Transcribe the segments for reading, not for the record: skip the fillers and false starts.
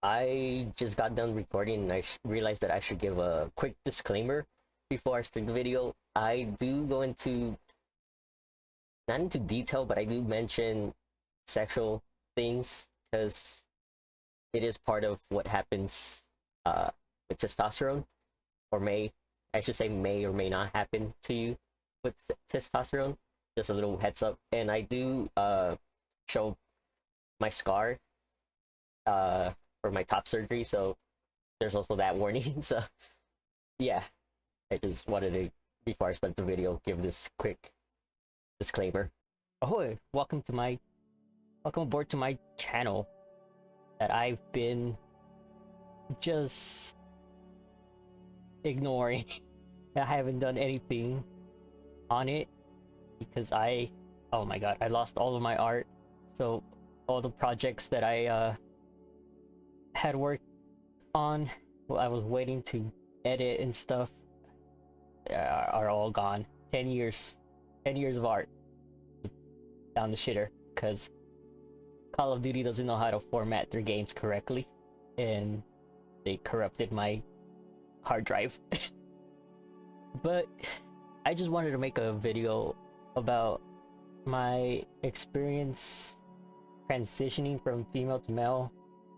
I just got done recording and I realized that I should give a quick disclaimer before I start the video. I do go into, not into detail, but I do mention sexual things because it is part of what happens uh, with testosterone, or I should say, may or may not happen to you with testosterone. Just a little heads up. And I do show my scar uh, for my top surgery, so there's also that warning. So yeah, I just wanted to, before I start the video, give this quick disclaimer. Ahoy! Welcome aboard to my channel that I've been just ignoring. I haven't done anything on it because oh my god, I lost all of my art. So all the projects that I had worked on, well, I was waiting to edit and stuff, are all gone. 10 years of art down the shitter because Call of Duty doesn't know how to format their games correctly, and they corrupted my hard drive. But I just wanted to make a video about my experience transitioning from female to male.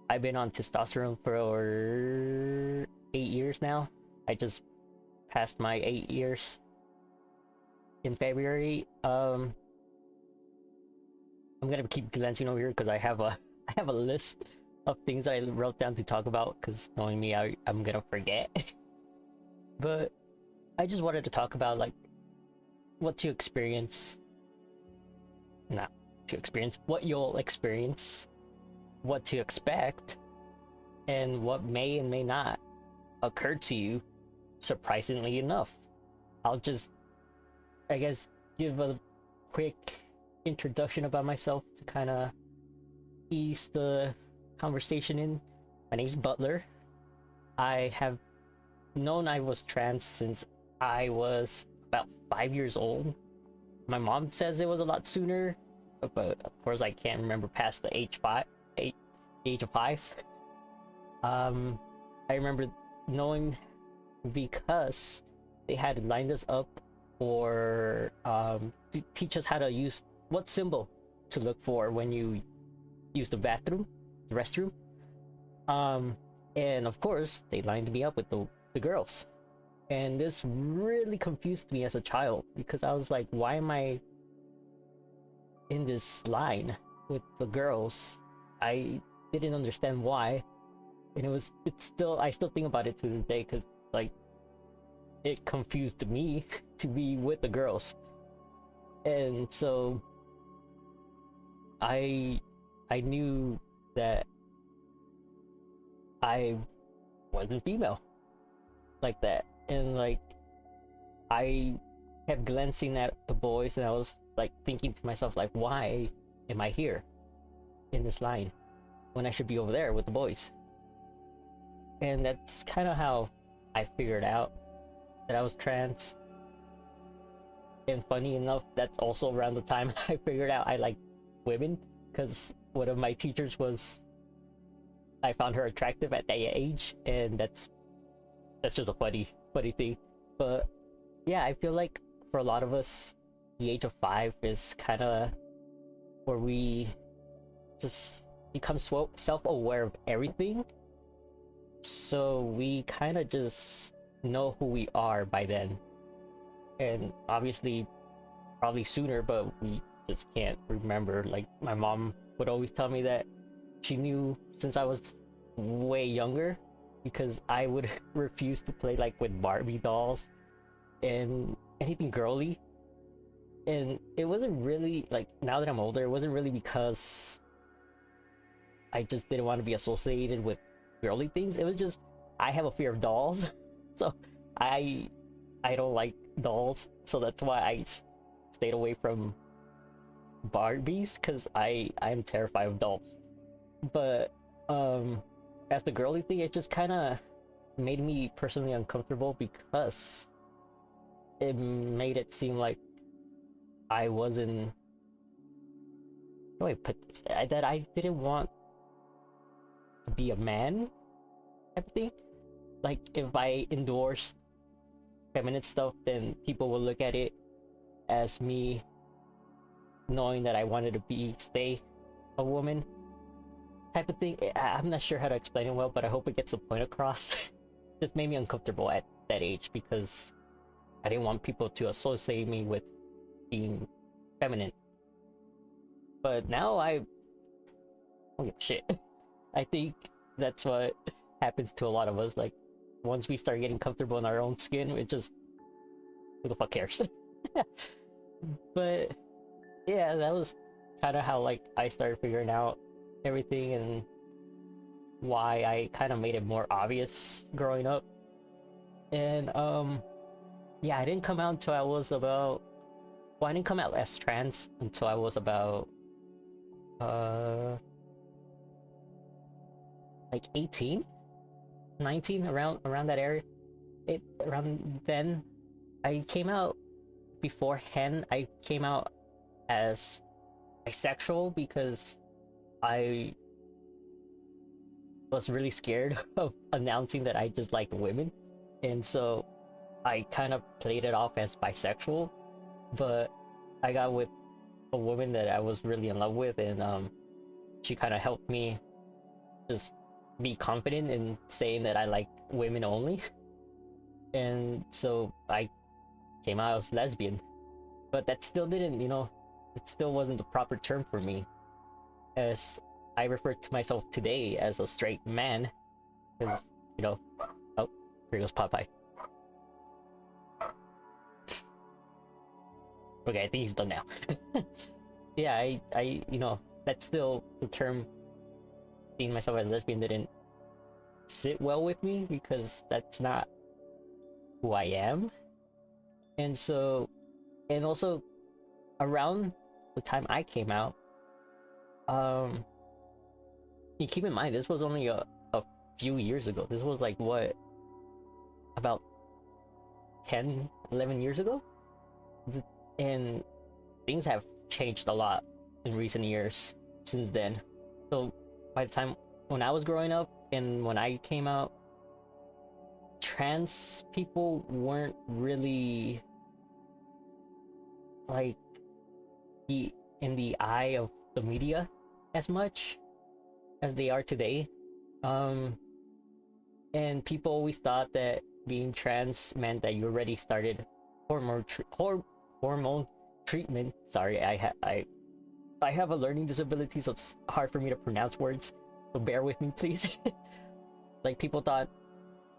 I've been on testosterone for 8 years now. I just passed my 8 years in February. I'm gonna keep glancing over here because I have a I have a list of things I wrote down to talk about, because knowing me, I'm gonna forget. But I just wanted to talk about like what to experience, not to experience, what you'll experience, what to expect, and what may and may not occur to you, surprisingly enough. I'll just, I guess, give a quick introduction about myself to kind of ease the conversation in. My name's Butler. I have known I was trans since I was about 5 years old. My mom says it was a lot sooner, but of course I can't remember past the age of 5. I remember knowing because they had lined us up for to teach us how to use what symbol to look for when you use the restroom. And of course they lined me up with the girls, and this really confused me as a child because I was like, why am I in this line with the girls? I didn't understand why, and I still think about it to this day, because like it confused me to be with the girls. And so I knew that I wasn't female like that, and like I kept glancing at the boys, and I was like thinking to myself, like, why am I here in this line when I should be over there with the boys? And that's kind of how I figured out that I was trans. And funny enough, that's also around the time I figured out I like women, because one of my teachers I found her attractive at that age, and that's just a funny thing. But yeah, I feel like for a lot of us, the age of 5 is kind of where we just become self-aware of everything, so we kind of just know who we are by then. And obviously probably sooner, but we just can't remember. Like, my mom would always tell me that she knew since I was way younger, because I would refuse to play like with Barbie dolls and anything girly. And it wasn't really like, now that I'm older, it wasn't really because I just didn't want to be associated with girly things. It was just I have a fear of dolls. So I don't like dolls, so that's why I stayed away from Barbies, because I'm terrified of dolls. But as the girly thing, it just kind of made me personally uncomfortable, because it made it seem like I wasn't, how do I put this, that I didn't want be a man type of thing. Like if I endorse feminine stuff, then people will look at it as me knowing that I wanted to stay a woman type of thing. I'm not sure how to explain it well, but I hope it gets the point across. Just made me uncomfortable at that age because I didn't want people to associate me with being feminine. But now I don't give a shit. I think that's what happens to a lot of us. Like once we start getting comfortable in our own skin, it just, who the fuck cares? But yeah, that was kind of how like I started figuring out everything and why I kind of made it more obvious growing up. And yeah, I didn't come out until I was about, well, I didn't come out as trans until I was about like 18, 19, around that area. Around then I came out. Beforehand I came out as bisexual because I was really scared of announcing that I just like women, and so I kind of played it off as bisexual. But I got with a woman that I was really in love with, and she kind of helped me just be confident in saying that I like women only. And so I came out as lesbian, but that still didn't, it still wasn't the proper term for me, as I refer to myself today as a straight man, because oh, here goes Popeye. Okay, I think he's done now. Yeah, I that's still the term. Seeing myself as lesbian didn't sit well with me because that's not who I am. And so, and also around the time I came out, you keep in mind this was only a few years ago. This was like what, about 10-11 years ago, and things have changed a lot in recent years since then. So by the time when I was growing up and when I came out, trans people weren't really like in the eye of the media as much as they are today. And people always thought that being trans meant that you already started hormone treatment. Sorry, I have a learning disability, so it's hard for me to pronounce words, so bear with me, please. Like people thought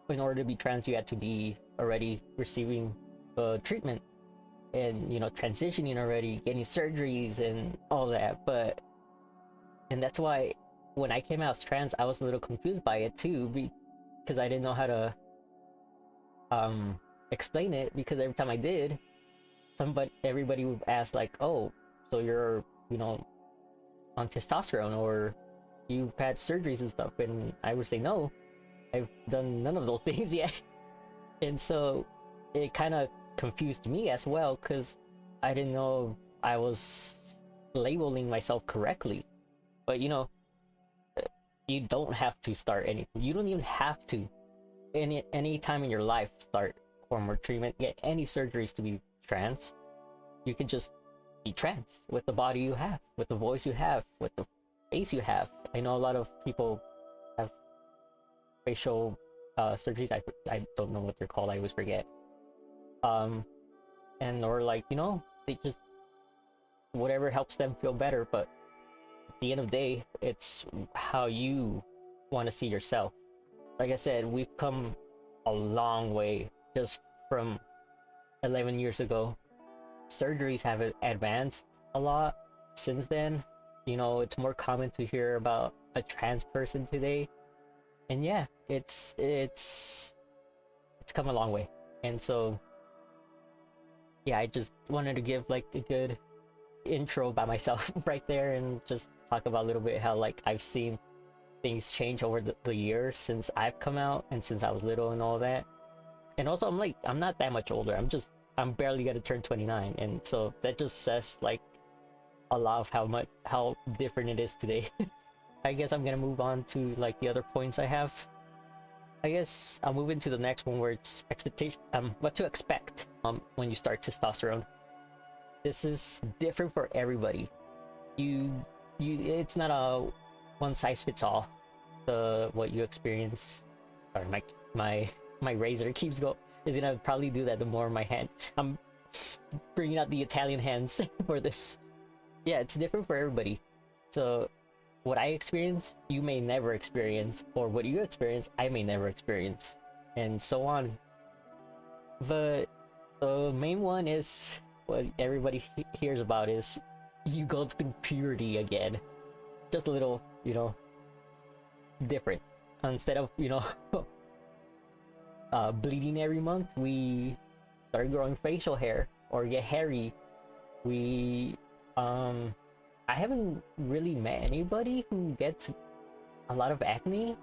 in order to be trans you had to be already receiving treatment and transitioning already, getting surgeries and all that. And that's why when I came out as trans I was a little confused by it too, because I didn't know how to explain it, because every time I did, everybody would ask like, oh, so you're on testosterone or you've had surgeries and stuff, and I would say no, I've done none of those things yet. And so it kind of confused me as well, because I didn't know I was labeling myself correctly. But you don't have to start anything. You don't even have to any time in your life start hormone treatment, get any surgeries to be trans. You can just be trans with the body you have, with the voice you have, with the face you have. I know a lot of people have facial surgeries. I don't know what they're called. I always forget. And or like they just, whatever helps them feel better. But at the end of the day, it's how you want to see yourself. Like I said, we've come a long way just from 11 years ago. Surgeries have advanced a lot since then. It's more common to hear about a trans person today, and yeah, it's come a long way. And so yeah, I just wanted to give like a good intro about myself right there, and just talk about a little bit how like I've seen things change over the years since I've come out and since I was little and all that. And also I'm not that much older. I'm barely gonna turn 29, and so that just says like a lot of how different it is today. I guess I'm gonna move on to like the other points I have. I guess I'll move into the next one where it's expectation. What to expect when you start testosterone. This is different for everybody. You it's not a one size fits all. What you experience. Sorry, my razor keeps go is gonna probably do that the more my hand. I'm bringing out the Italian hands for this. Yeah, it's different for everybody. So what I experience, you may never experience, or what you experience, I may never experience, and so on. But the main one is what everybody hears about is you go through puberty again. Just a little, different. Instead of, bleeding every month, we start growing facial hair or get hairy. We, I haven't really met anybody who gets a lot of acne.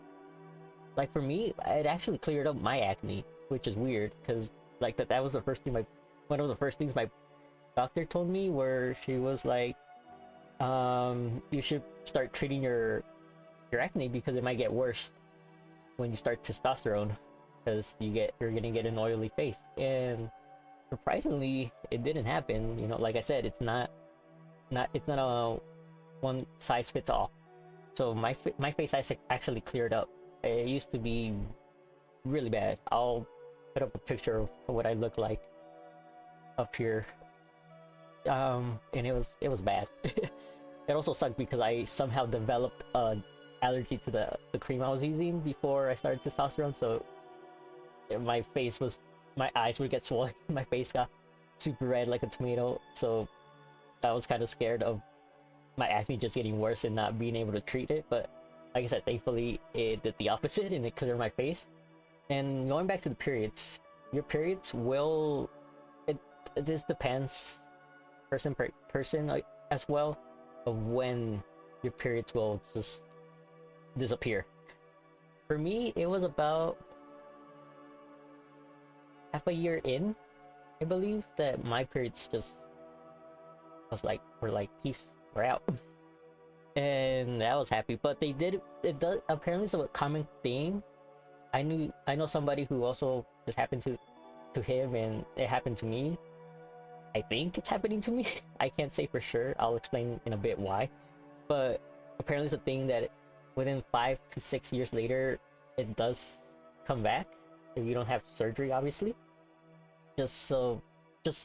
Like for me, it actually cleared up my acne, which is weird because like that was the first thing one of the first things my doctor told me, where she was like, you should start treating your acne because it might get worse when you start testosterone, because you're gonna get an oily face. And surprisingly, it didn't happen. Like I said, it's not a one size fits all. So my face actually cleared up. It used to be really bad. I'll put up a picture of what I look like up here. And it was bad. It also sucked because I somehow developed an allergy to the cream I was using before I started testosterone. So my eyes would get swollen. My face got super red like a tomato. So I was kind of scared of my acne just getting worse and not being able to treat it. But like I said, thankfully it did the opposite and it cleared my face. And going back to the periods, your periods will, this depends person per person as well, of when your periods will just disappear. For me, it was about half a year in, I believe, that my periods just were like, peace, we're out. And I was happy. But it does apparently, it's a common thing. I know somebody who also just happened to him, and it happened to me. I think it's happening to me. I can't say for sure. I'll explain in a bit why. But apparently it's a thing that within 5 to 6 years later, it does come back if you don't have surgery, obviously. Just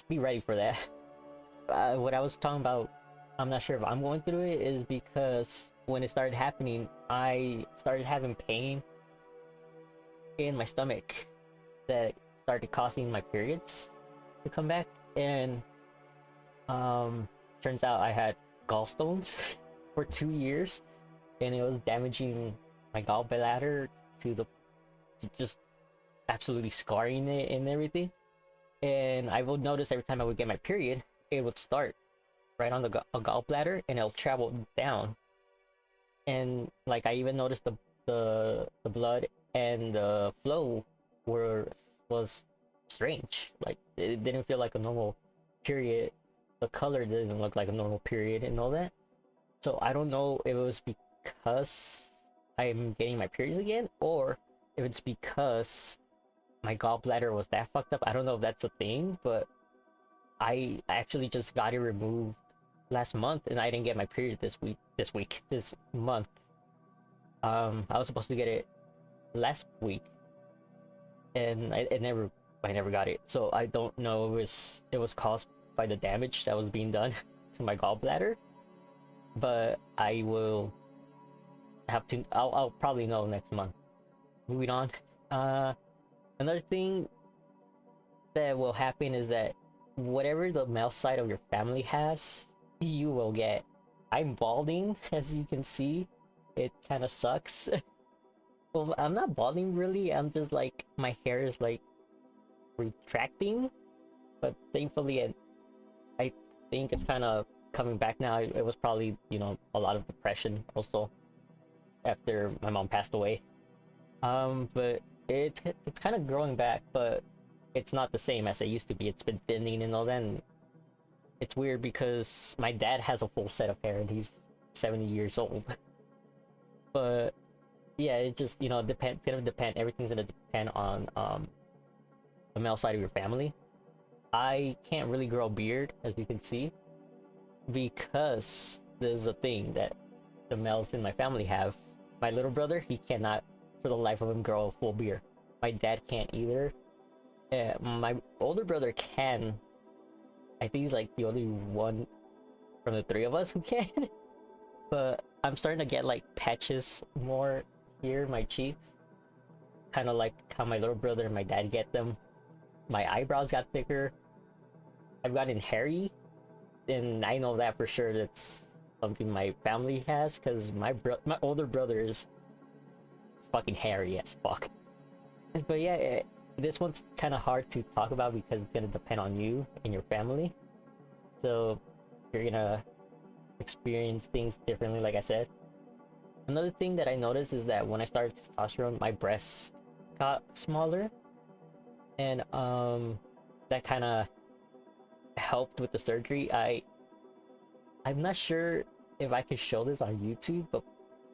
be ready for that. What I was talking about, I'm not sure if I'm going through it, is because when it started happening, I started having pain in my stomach that started causing my periods to come back. And turns out I had gallstones for 2 years, and it was damaging my gallbladder to just absolutely scarring it and everything. And I would notice every time I would get my period, it would start right on the gallbladder and it'll travel down. And like I even noticed the blood and the flow was strange. Like it didn't feel like a normal period. The color didn't look like a normal period and all that. So I don't know if it was because I'm getting my periods again, or if it's because my gallbladder was that fucked up. I don't know if that's a thing, but I actually just got it removed last month, and I didn't get my period this month. I was supposed to get it last week, and I never got it. So I don't know if it was caused by the damage that was being done to my gallbladder, but I will have to. I'll probably know next month. Moving on. Another thing that will happen is that whatever the male side of your family has, you will get. I'm balding, as you can see. It kind of sucks. Well, I'm not balding really. I'm just like, my hair is like retracting, but thankfully I think it's kind of coming back now. It was probably, a lot of depression also after my mom passed away. But it's kind of growing back, but it's not the same as it used to be. It's been thinning and all that. And it's weird because my dad has a full set of hair and he's 70 years old. But yeah, it just, you know, depends. It's gonna depend. Everything's gonna depend on the male side of your family. I can't really grow a beard, as you can see, because there's a thing that the males in my family have. My little brother, he cannot, for the life of him, grow a full beard. My dad can't either. My older brother can. I think he's like the only one from the three of us who can. But I'm starting to get like patches more here, my cheeks, kind of like how my little brother and my dad get them. My eyebrows got thicker. I've gotten hairy, and I know that for sure. That's something my family has, because my older brother is fucking hairy as fuck. But yeah, this one's kind of hard to talk about because it's gonna depend on you and your family. So you're gonna experience things differently, like I said. Another thing that I noticed is that when I started testosterone, my breasts got smaller, and that kind of helped with the surgery. I'm not sure if I could show this on YouTube, but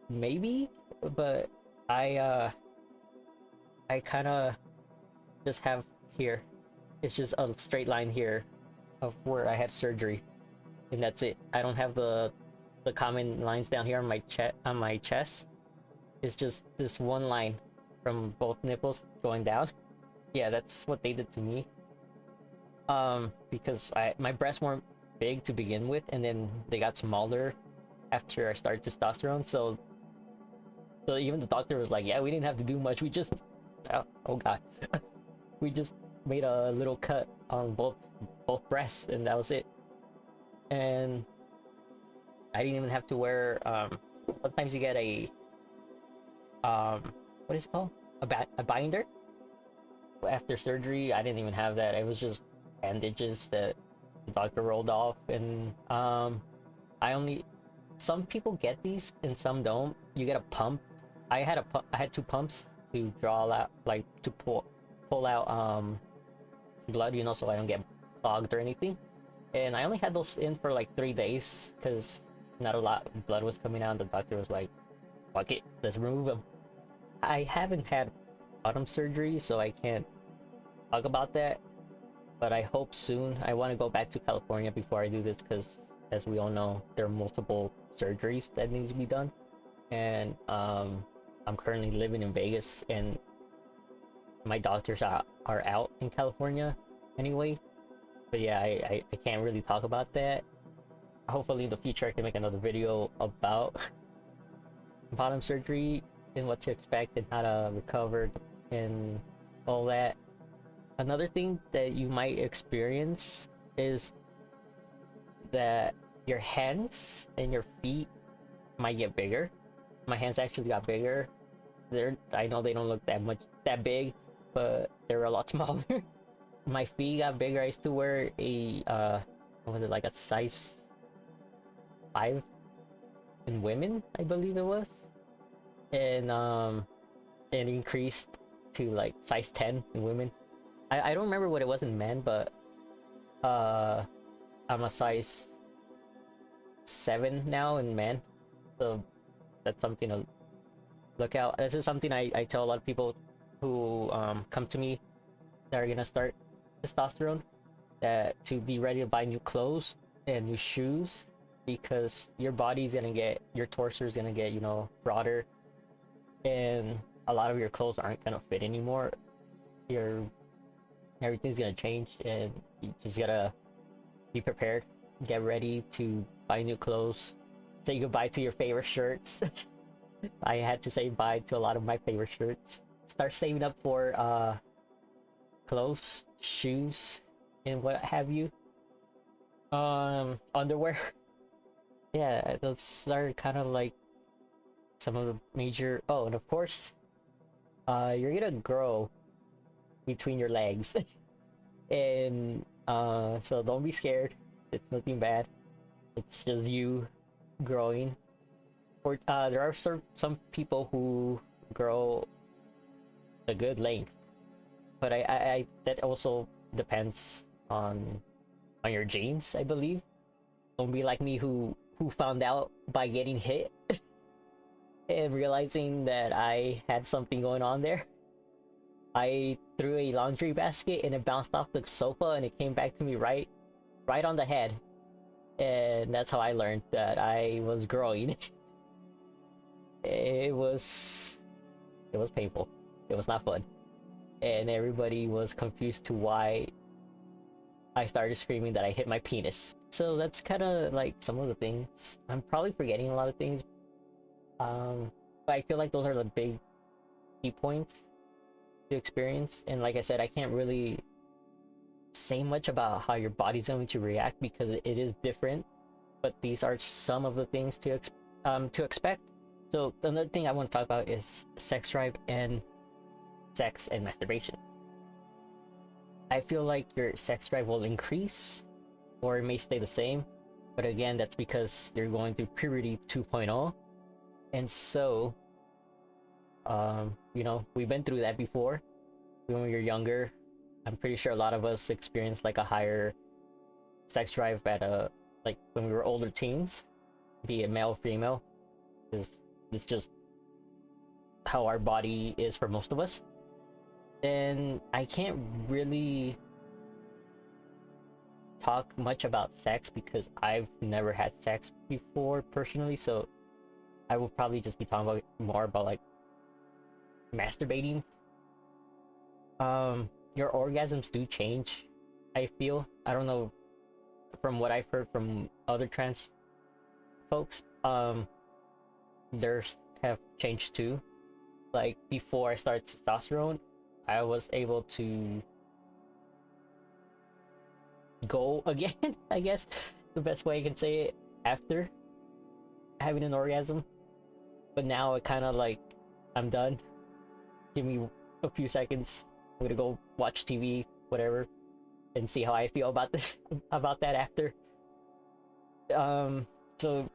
maybe. But I kind of just have here. It's just a straight line here of where I had surgery, and that's it. I don't have the common lines down here on my chest. It's just this one line from both nipples going down. Yeah, that's what they did to me. Because my breasts weren't big to begin with, and then they got smaller after I started testosterone. So even the doctor was like, "Yeah, we didn't have to do much. We just, oh god, we just made a little cut on both breasts, and that was it." And I didn't even have to wear. Sometimes you get a what is it called? A binder after surgery. I didn't even have that. It was just bandages that the doctor rolled off, and I only. Some people get these and some don't. You get a pump. I had two pumps to draw out, like to pull out blood, you know, so I don't get clogged or anything. And I only had those in for like 3 days because not a lot of blood was coming out. The doctor was like, "Fuck it, let's remove them." I haven't had bottom surgery, so I can't talk about that. But I hope soon. I want to go back to California before I do this because, as we all know, there are multiple surgeries that need to be done. And I'm currently living in Vegas, and my doctors are out in California anyway. But yeah, I can't really talk about that. Hopefully in the future I can make another video about bottom surgery and what to expect and how to recover and all that. Another thing that you might experience is that your hands and your feet might get bigger. My hands actually got bigger. I know they don't look that big, but they're a lot smaller. My feet got bigger. I used to wear a what was it, like a size 5 in women, I believe it was, and it increased to like size 10 in women. I don't remember what it was in men, but I'm a size 7 now in men, so that's something to look out. This is something I tell a lot of people who come to me that are gonna start testosterone, that to be ready to buy new clothes and new shoes, because your torso is gonna get, you know, broader, and a lot of your clothes aren't gonna fit anymore. Everything's gonna change, and you just gotta be prepared, get ready to buy new clothes, say goodbye to your favorite shirts. I had to say bye to a lot of my favorite shirts. Start saving up for clothes, shoes, and what have you. Underwear. Yeah, those are kind of like some of the major. Oh, and of course, you're gonna grow between your legs, and so don't be scared. It's nothing bad. It's just you growing. Or there are some people who grow a good length, but I that also depends on your genes, I believe. Don't be like me who found out by getting hit and realizing that I had something going on there, I threw a laundry basket and it bounced off the sofa and it came back to me right on the head. And that's how I learned that I was growing. it was it was painful. It was not fun. And everybody was confused to why I started screaming that I hit my penis. So that's kind of like some of the things. I'm probably forgetting a lot of things. But I feel like those are the big key points to experience. And like I said, I can't really say much about how your body's going to react because it is different. But these are some of the things to expect. So another thing I want to talk about is sex drive and sex and masturbation. I feel like your sex drive will increase or it may stay the same. But again, that's because you're going through puberty 2.0. And so, we've been through that before when we were younger. I'm pretty sure a lot of us experienced like a higher sex drive like when we were older teens, be it male or female. It's just how our body is for most of us. And I can't really talk much about sex because I've never had sex before personally, so I will probably just be talking about more about like masturbating. Your orgasms do change, I feel. I don't know, from what I've heard from other trans folks, theirs have changed too. Like before I started testosterone, I was able to go again, I guess the best way I can say it, after having an orgasm. But now it kind of like, I'm done. Give me a few seconds. I'm gonna go watch TV, whatever, and see how I feel about about that after. So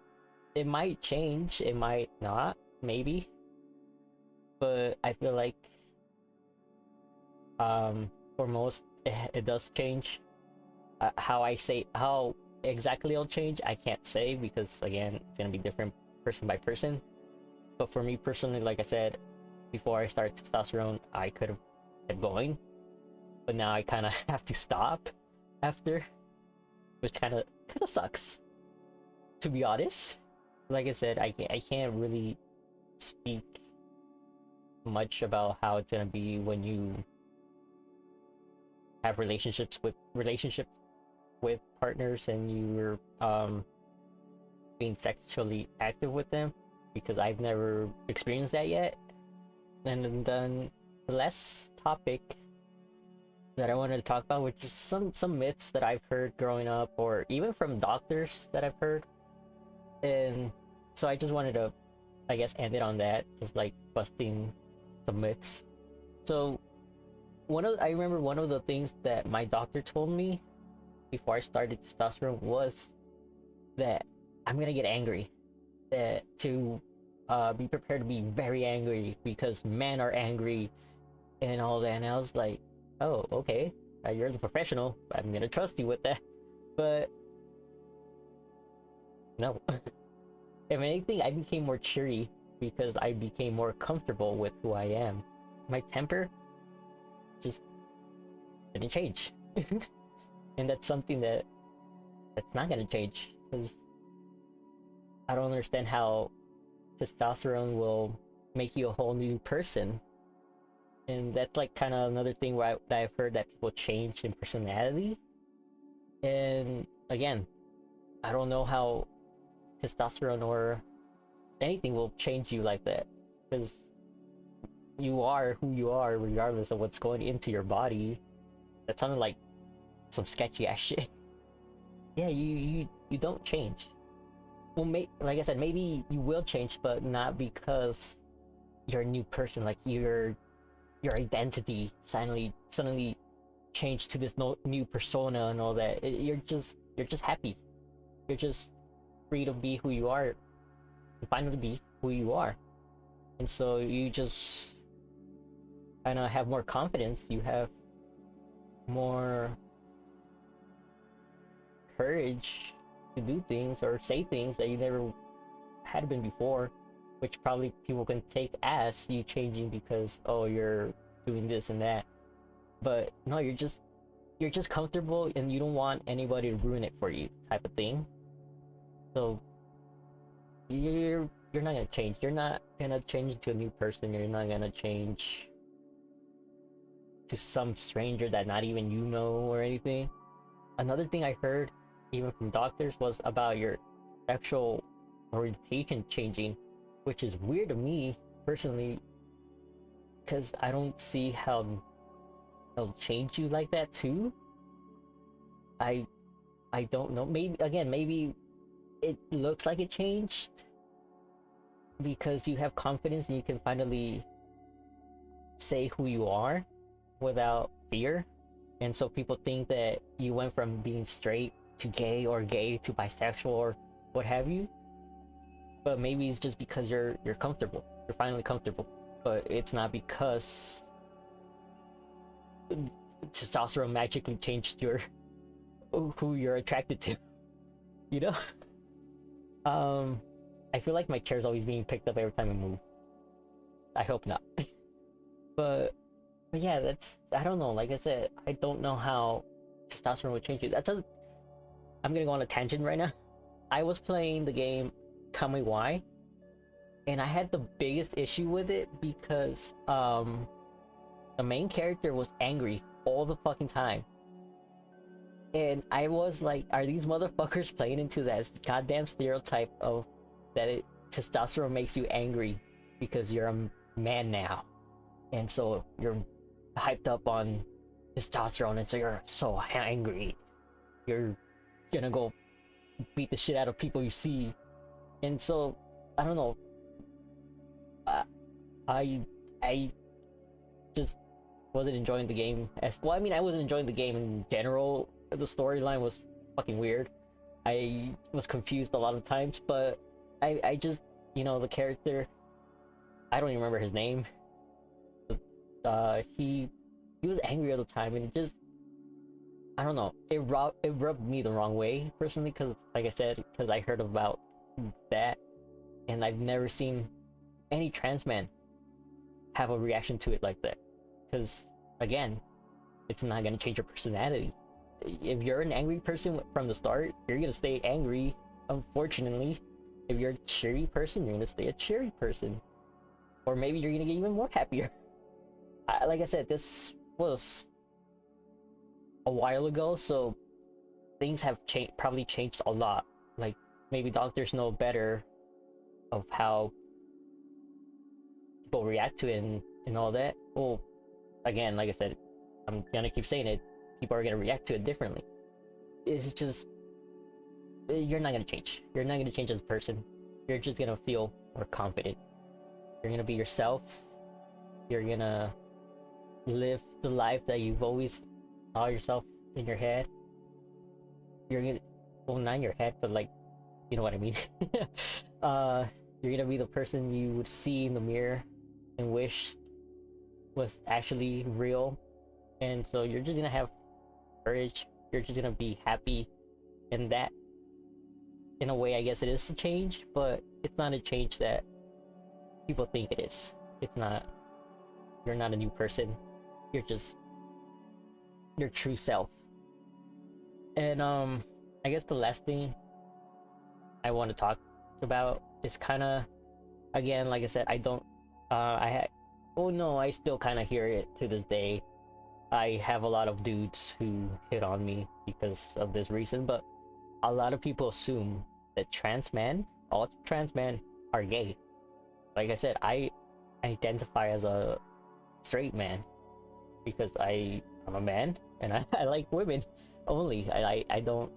it might change, it might not, maybe. But I feel like for most it does change. How exactly it'll change, I can't say because again, it's gonna be different person by person. But for me personally, like I said, before I started testosterone, I could have kept going, but now I kind of have to stop after, which kind of sucks, to be honest. Like I said, I can't really speak much about how it's gonna be when you have relationships with partners and you're being sexually active with them, because I've never experienced that yet. And then the last topic that I wanted to talk about, which is some myths that I've heard growing up, or even from doctors that I've heard. And so I just wanted to, I guess, end it on that, just like busting some myths. So I remember one of the things that my doctor told me before I started testosterone was that I'm gonna get angry, that to be prepared to be very angry because men are angry and all that. And I was like, oh, okay, you're the professional, I'm gonna trust you with that. But no. If anything, I became more cheery because I became more comfortable with who I am. My temper just didn't change. And that's something that's not gonna change, because I don't understand how testosterone will make you a whole new person. And that's like kind of another thing that I've heard, that people change in personality. And again, I don't know how testosterone or anything will change you like that, because you are who you are regardless of what's going into your body. That sounded like some sketchy ass shit. Yeah, you don't change. Well, like I said, maybe you will change, but not because you're a new person. Like your identity suddenly changed to this new persona and all that. You're just happy. You're just free to be who you are, and finally be who you are. And so you just kind of have more confidence. You have more courage to do things or say things that you never had been before. which probably people can take as you changing because, oh, you're doing this and that. But no, you're just comfortable and you don't want anybody to ruin it for you, type of thing. So you're not gonna change. You're not gonna change into a new person. You're not gonna change to some stranger that not even you know or anything. Another thing I heard, even from doctors, was about your sexual orientation changing, which is weird to me personally, because I don't see how they'll change you like that too. I I don't know. Maybe it looks like it changed because you have confidence and you can finally say who you are without fear. And so people think that you went from being straight to gay or gay to bisexual or what have you. But maybe it's just because you're comfortable. You're finally comfortable. But it's not because testosterone magically changed your who you're attracted to. You know? I feel like my chair's always being picked up every time I move. I hope not. But yeah, that's, I don't know. Like I said, I don't know how testosterone would change you. I'm gonna go on a tangent right now. I was playing the game Tell Me Why, and I had the biggest issue with it because the main character was angry all the fucking time. And I was like, are these motherfuckers playing into that goddamn stereotype of that testosterone makes you angry because you're a man now, and so you're hyped up on testosterone, and so you're so angry, you're gonna go beat the shit out of people you see. And so I don't know, I just wasn't enjoying the game as well. I mean, I wasn't enjoying the game in general. The storyline was fucking weird. I was confused a lot of times, but I just, the character, I don't even remember his name. He was angry all the time, and it just, I don't know, it rubbed me the wrong way personally, because like I said, because I heard about that, and I've never seen any trans man have a reaction to it like that. Because again, it's not gonna change your personality. If you're an angry person from the start, you're gonna stay angry, unfortunately. If you're a cheery person, you're gonna stay a cheery person. Or maybe you're gonna get even more happier. Like I said, this was a while ago, so things have probably changed a lot. Like, maybe doctors know better of how people react to it and all that. Well, again, like I said, I'm gonna keep saying it, people are gonna react to it differently. It's just, you're not gonna change. You're not gonna change as a person. You're just gonna feel more confident. You're gonna be yourself. You're gonna live the life that you've always saw yourself in your head. You're gonna, well, not in your head, but like, you know what I mean. You're gonna be the person you would see in the mirror and wish was actually real. And so you're just gonna have courage. You're just gonna be happy. And that, in a way, I guess it is a change, but it's not a change that people think it is. It's not. You're not a new person. You're just your true self. And I guess the last thing I want to talk about is kind of, again, like I said, I don't oh no, I still kind of hear it to this day. I have a lot of dudes who hit on me because of this reason, but a lot of people assume that all trans men are gay. Like I said, I identify as a straight man because I'm a man and I like women only. I don't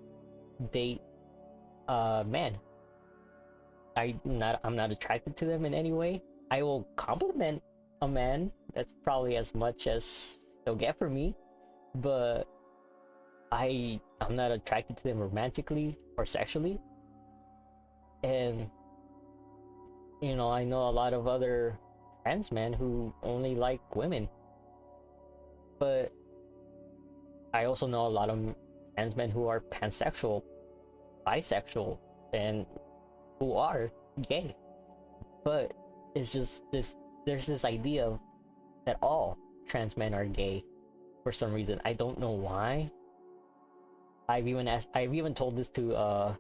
date men. I'm not attracted to them in any way. I will compliment a man. That's probably as much as they'll get from me, but I'm not attracted to them romantically or sexually. And I know a lot of other trans men who only like women, but I also know a lot of trans men who are pansexual, bisexual, and who are gay. But it's just this, there's this idea of that all trans men are gay for some reason. I don't know why. I've even told this to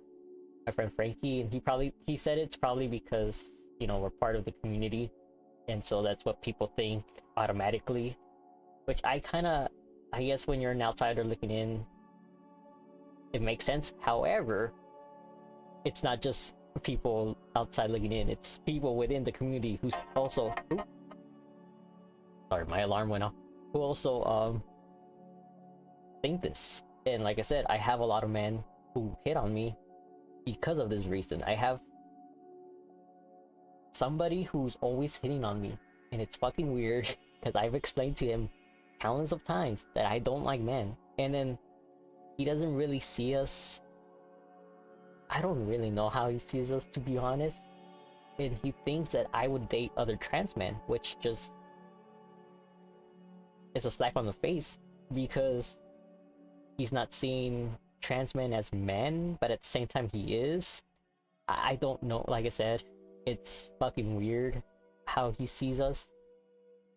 my friend Frankie, and he said it's probably because, you know, we're part of the community, and so that's what people think automatically, which I guess when you're an outsider looking in, it makes sense. However, it's not just people outside looking in, it's people within the community who's also, sorry, my alarm went off, who also think this. And like I said, I have a lot of men who hit on me because of this reason. I have somebody who's always hitting on me, and it's fucking weird because I've explained to him countless of times that I don't like men, and then he doesn't really see us. I don't really know how he sees us, to be honest, and he thinks that I would date other trans men, which just is a slap on the face, because he's not seeing trans men as men, but at the same time he is. I don't know, like I said, it's fucking weird how he sees us.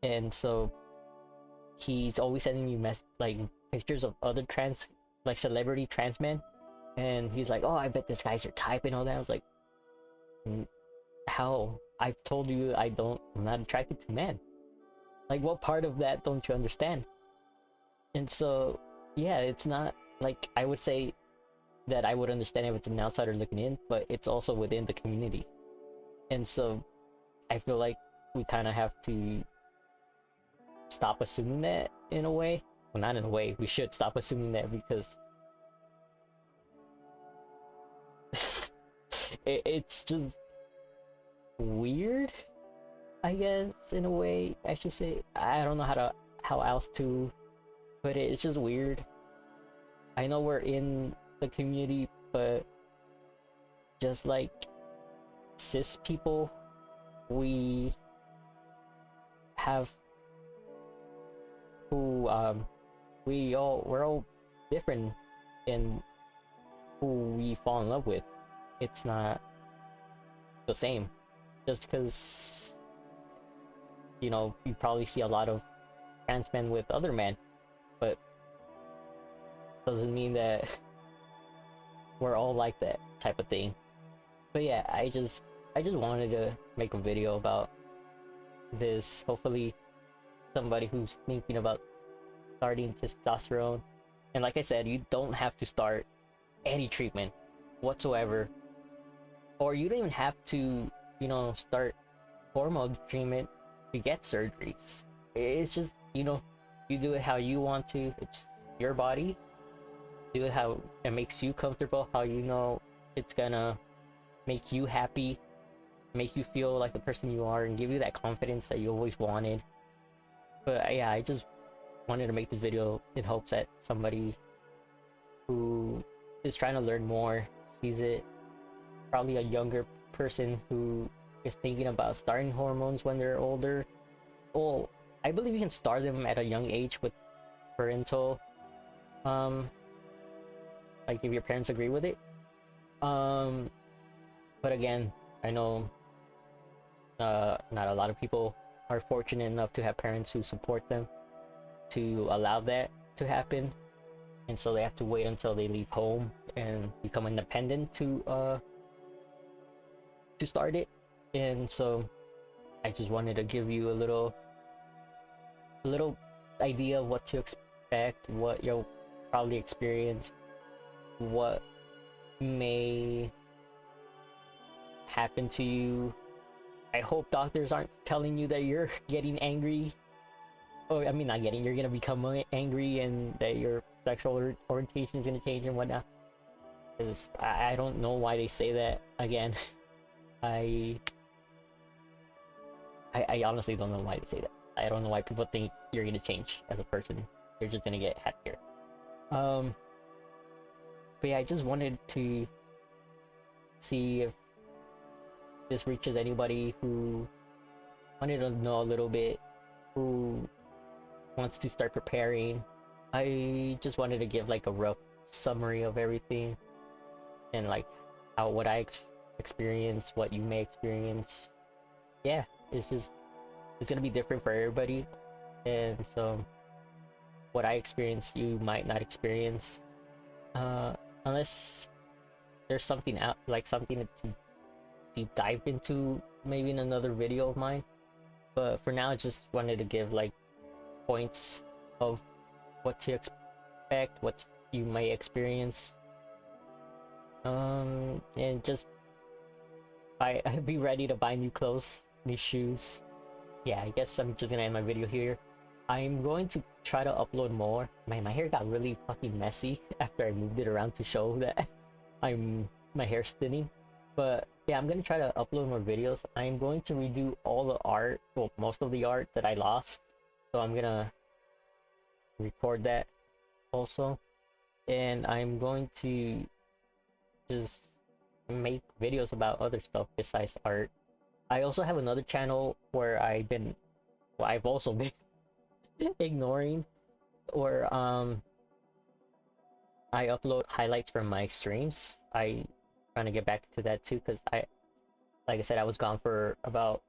And so he's always sending me like pictures of other trans, like celebrity trans men, and he's like, oh, I bet this guy's your type and all that. I was like, how? I've told you I'm not attracted to men. Like, what part of that don't you understand? And so yeah, it's not like I would say that I would understand if it's an outsider looking in, but it's also within the community. And so I feel like we kind of have to stop assuming that, in a way. Well, not in a way, we should stop assuming that, because it's just weird, I guess, in a way I should say. I don't know how else to put it. It's just weird. I know we're in the community, but just like cis people, we have who we're all different in who we fall in love with. It's not the same. Just because, you know, you probably see a lot of trans men with other men, but doesn't mean that we're all like that type of thing. But yeah, I just wanted to make a video about this. Hopefully somebody who's thinking about starting testosterone, and like I said, you don't have to start any treatment whatsoever, or you don't even have to, you know, start hormone treatment to get surgeries. It's just, you know, you do it how you want to. It's your body. Do it how it makes you comfortable, how you know it's gonna make you happy, make you feel like the person you are, and give you that confidence that you always wanted. But yeah, I just wanted to make this video in hopes that somebody who is trying to learn more sees it. Probably a younger person who is thinking about starting hormones when they're older. Well, I believe you can start them at a young age with parental, like if your parents agree with it. But again, I know not a lot of people are fortunate enough to have parents who support them to allow that to happen, and so they have to wait until they leave home and become independent to start it. And so I just wanted to give you a little idea of what to expect, what you'll probably experience, what may happen to you. I hope doctors aren't telling you that you're getting angry, or I mean not getting, you're gonna become angry and that your sexual orientation is gonna change and whatnot, because I don't know why they say that. Again, I honestly don't know why they say that. I don't know why people think you're gonna change as a person. You're just gonna get happier. But yeah, I just wanted to see if this reaches anybody who wanted to know a little bit, who wants to start preparing. I just wanted to give like a rough summary of everything, and like how what I experience, what you may experience, yeah, it's just it's gonna be different for everybody, and so what I experience, you might not experience, uh, unless there's something out like something to deep dive into, maybe in another video of mine. But for now, I just wanted to give like points of what to expect, what you may experience, and just I'd be ready to buy new clothes, new shoes. Yeah, I guess I'm just gonna end my video here. I'm going to try to upload more. Man, my hair got really fucking messy after I moved it around to show that my hair's thinning. But yeah, I'm gonna try to upload more videos. I'm going to redo all the art, well, most of the art that I lost. So I'm gonna record that also. And I'm going to just make videos about other stuff besides art. I also have another channel where I've also been ignoring, where I upload highlights from my streams. I trying to get back to that too, because like I said, I was gone for about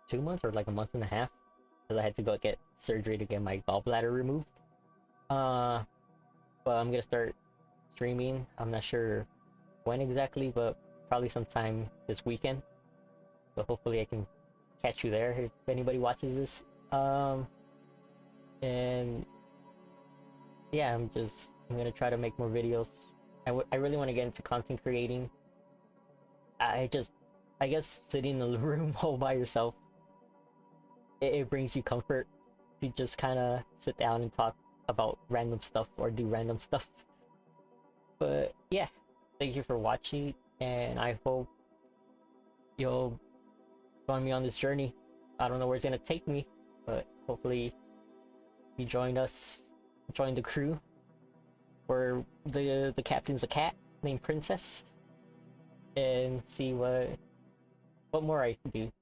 2 months or like a month and a half because I had to go get surgery to get my gallbladder removed. Uh, but I'm gonna start streaming. I'm not sure when exactly, but probably sometime this weekend. But hopefully I can catch you there if anybody watches this. And yeah, I'm gonna try to make more videos. I really want to get into content creating. I just I guess sitting in the room all by yourself, it brings you comfort to just kind of sit down and talk about random stuff or do random stuff. But yeah, thank you for watching, and I hope you'll join me on this journey. I don't know where it's gonna take me, but hopefully you join the crew, where the captain's a cat named Princess, and see what more I can do.